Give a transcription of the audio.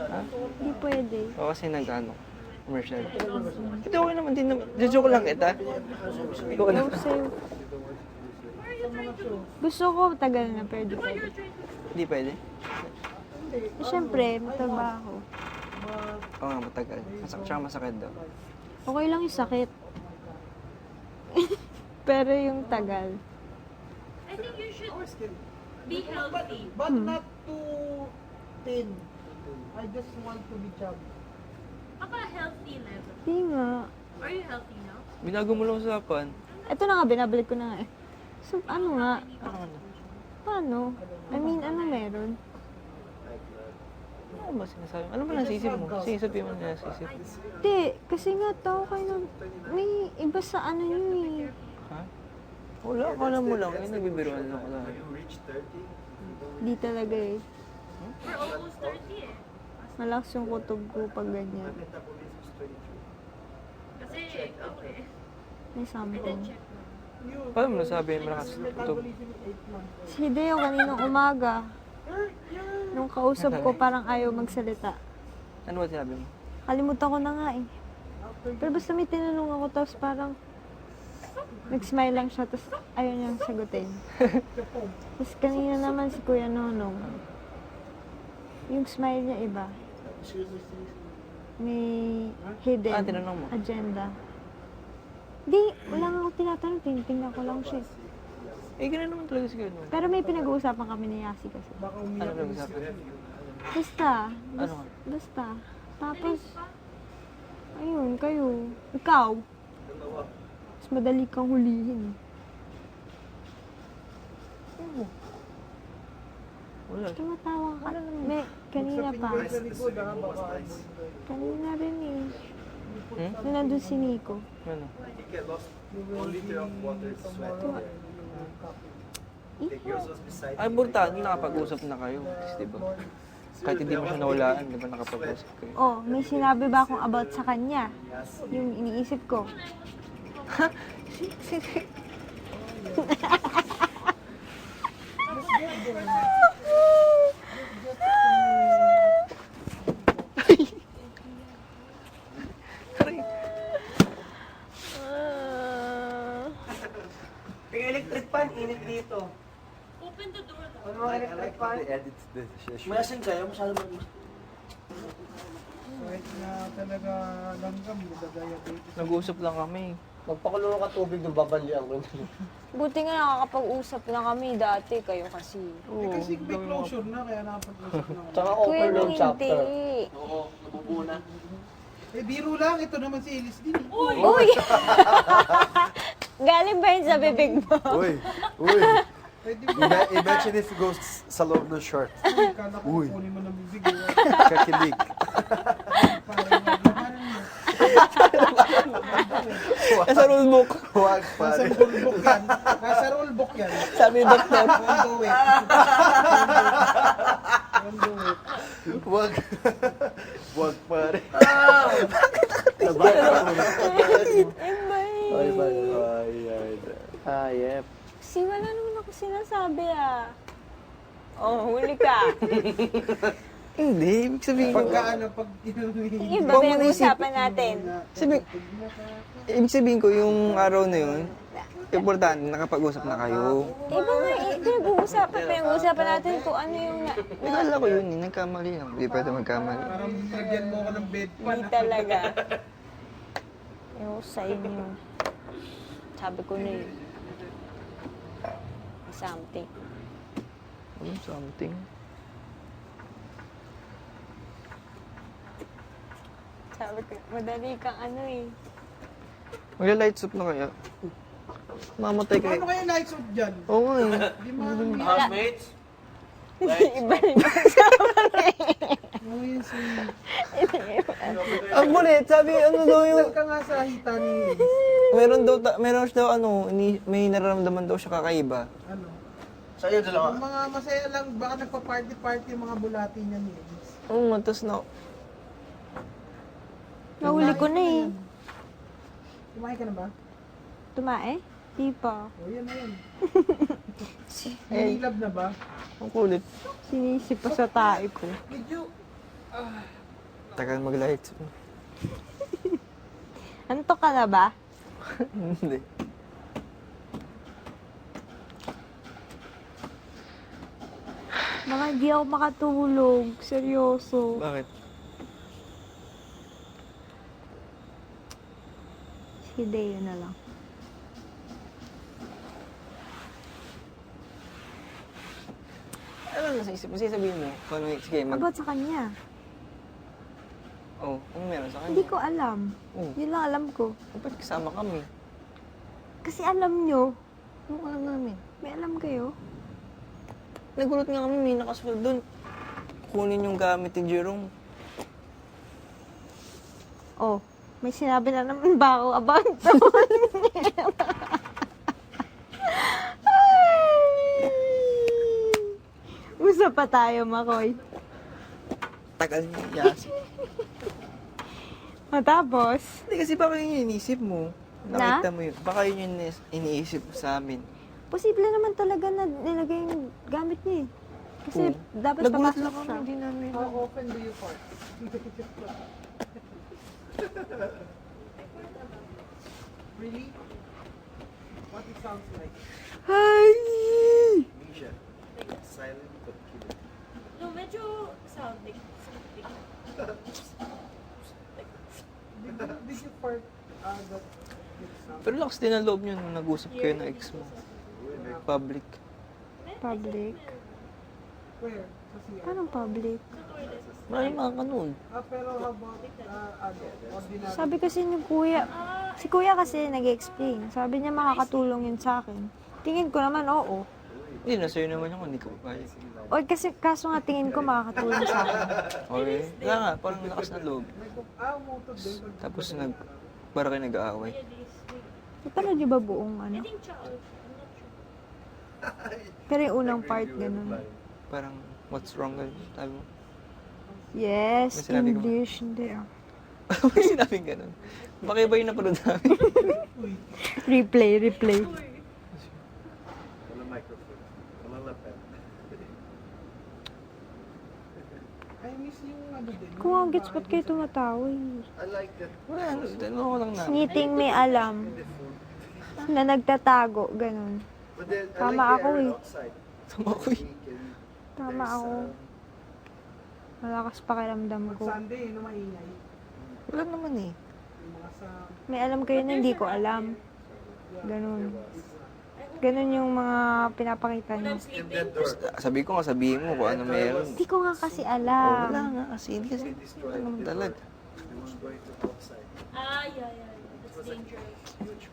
Ha? Hindi pwede. O kasi nag-ano, commercial. Ito okay naman din naman. Joke lang kita. Ikaw lang. No, sa'yo. Gusto ko tagal na, pero di pwede. Hindi pwede. Siyempre, matrabaho. Oo nga, matagal. Tsaka masakit daw. Okay lang yung sakit. Pero yung tagal. I think you should be healthy. But not too thin. I just want to be chubby. Baka healthy level. Hindi nga. Are you healthy now? Binago mo lang usapan. Ito na nga, binabalik ko na nga eh. So, ano nga? Ano? Paano? I mean, ano meron? Ano ba sinasabi? Ano ba nasisip mo? Sinasabi mo na nasisip. Hindi, kasi nga tao kayo na, may iba sa ano yun eh. Ha? Wala, akala mo lang. Ay, nagbibiruan lang ako lang. Di talaga eh. We're almost 30 eh. Malakas yung kutob ko pag ganyan. Kasi, okay. May something. Check mo. Paano mo nasabi malakas ito? Si Hideo kaninang umaga, nung kausap ko parang ayaw magsalita. Ano ba sinabi mo? Kalimutan ko na nga eh. Pero basta may tinanong ako, tapos parang nag-smile lang siya, tapos ayaw niyang sagutin. Tapos kanina naman si Kuya Nonong, yung smile niya iba. May hidden Tinanong mo? agenda. Di, wala nga ako tinatanong, tinitingnan ko lang siya. Eh, ganun naman talaga si Gano. Pero may pinag-uusapan kami ni Yasi kasi. Ano nag-usapan? Basta, Ano nga? basta. Tapos, ayun, kayo, ikaw. Mas madali kang hulihin. Wala. Tumatawa ka. May, kanina pa. Sa likod baka Kanina rin eh. Hmm? Nung nandun si Nico. Ano? Ay, importante, nakapag-usap na kayo. Kasi, diba? Kahit hindi mo siya nawalaan, diba nakapag-usap kayo? Oh, may sinabi ba akong about sa kanya? Yung iniisip ko. Yung electric fan, init dito. Open the door lang. Ano mga electric fan? edit this session. Mayasin kayo, masyado mag- Kahit na talaga langgam, diabetes. Nag-uusap lang kami. Magpakulo ka tubig ng babalian ko. Buti nga nakakapag-usap na kami dati, kayo kasi. Eh, kasi may closure na, kaya nakapag-usap na. Tsaka Kuya, overload hindi. chapter. Oo, nabubuna. Eh, biro lang. Ito naman si Ellis din. Uy! Galing ba yun sa bibig mo? Uy! Uy! Pwede mo. Imagine if it goes sa loob ng short. Kala ko Uy. kunin mo ng bibig. Kakilig. Parang maglamanan mo. Nasa rulebook. Huwag Nasa pare. rulebook yan. Nasa rulebook yan. Sabi ni doktor. Don't do it. Don't do it. Huwag. Huwag pare. Ay, bye. Ay, yep. Si wala naman ako sinasabi ah. Oh, huli ka. Hindi, ibig sabihin ko. Pagka ano, pag inuwi. Yung ba pinag-uusapan natin? Ibig sabihin ko, yung araw na yun, importante, nakapag-usap na kayo. Iba nga eh, pinag-uusapan natin kung ano yung Nagkala ko yun, nagkamali lang. Hindi pwede magkamali. Parang lagyan mo ako ng bed pan. hindi talaga. Yung sa inyo. Sabi ko na yun. Something. Ano, something? Sabi ko, madali kang ano eh. Magla-lights up na kaya? Mamatay kayo. Ano kaya lights off dyan? Oo nga eh. Di mo Housemates? Iba rin yung usapan eh. Oh, yun si... Ang bulit, sabi ano daw yung... Saan ka nga sa hita ni Meron daw ano, may nararamdaman daw siya kakaiba. ano? Sa'yo dalawa. Yung mga masaya lang, baka nagpa-party-party yung mga bulati niya ni Ellis. Oo nga, tas na... Nahuli ko na eh. Kumain ka na ba? Tumae? Di pa. O, yan na yan. Nililab na ba? Ang kulit. Sinisip pa sa tae ko. Medyo... Tagal mag-light. Antok ka na ba? Hindi. Baka hindi ako makatulog. Seryoso. Bakit? Si Deo na lang. Ano nasa isip mo? Sige, sabihin mo. Kung ano, sige, About sa kanya. Oh, ano meron sa kanya? Hindi ko alam. Oh, Yun lang alam ko. ba't kasama kami? Kasi alam nyo. Ano alam namin? May alam kayo. Nagulat nga kami, may nakasunod doon. Kunin yung gamit ni Jerome. Oh, may sinabi na naman ba ako about doon? Usap pa tayo, Makoy. Tagal niya yasi. Matapos, Hindi kasi baka yun yung inisip mo. Na? Nakita mo yun. Baka yun yung iniisip mo sa amin. posible naman talaga na nilagay yung gamit niya eh. Kasi Oo. dapat Nagulat papasok lang kami, siya. hindi namin. How often do you fart? Really? What it sounds like? Hi! Misha. Silent but killing. No, medyo sound like sleeping. Did you fart that it sounds? Pero lakas din ang loob nyo nung nag-usap kayo ng ex mo. Public. Public? Where? Sa CR? Anong public? Maraming mga kanon. Pero how about ordinary? Sabi kasi ni kuya, si kuya kasi nag-explain. Sabi niya makakatulong yun sa akin. Tingin ko naman, oo. Hindi, nasa naman yung hindi ko kaya. O kasi kaso nga tingin ko makakatulong sa akin. Okay. Kaya nga, parang lakas ng loob. Motor din. Tapos para kayo nag-aaway. Napanood niyo ba buong ano? I think child. I'm not sure. Pero yung unang part, ganun. Parang, what's wrong with sabi mo? Yes, May sinabi ko ba? English, hindi ah. May sinabing ganun. Baka iba yung napanood namin. Replay. Walang microphone. Walang lapel. I miss yung ano din. Kung ang gets, ba't kayo tumatawa eh? I like that. Wala, tanong ko lang namin. Sniting may alam na nagtatago, ganun. But then, I Tama like ako the area eh. outside. Tama ko eh. Tama ako. Malakas pakiramdam Pag ko. Sunday, no, maingay. Wala naman eh. Yung mga sa... May alam kayo na hindi ko alam. Ganun. Ganun yung mga pinapakita niyo. In that door. Sabi ko nga, sabihin mo kung ano meron. Hindi ko nga kasi Wala alam. nga kasi, hindi kasi. Wala naman talaga. They was going to outside. Ah, yeah. That's dangerous.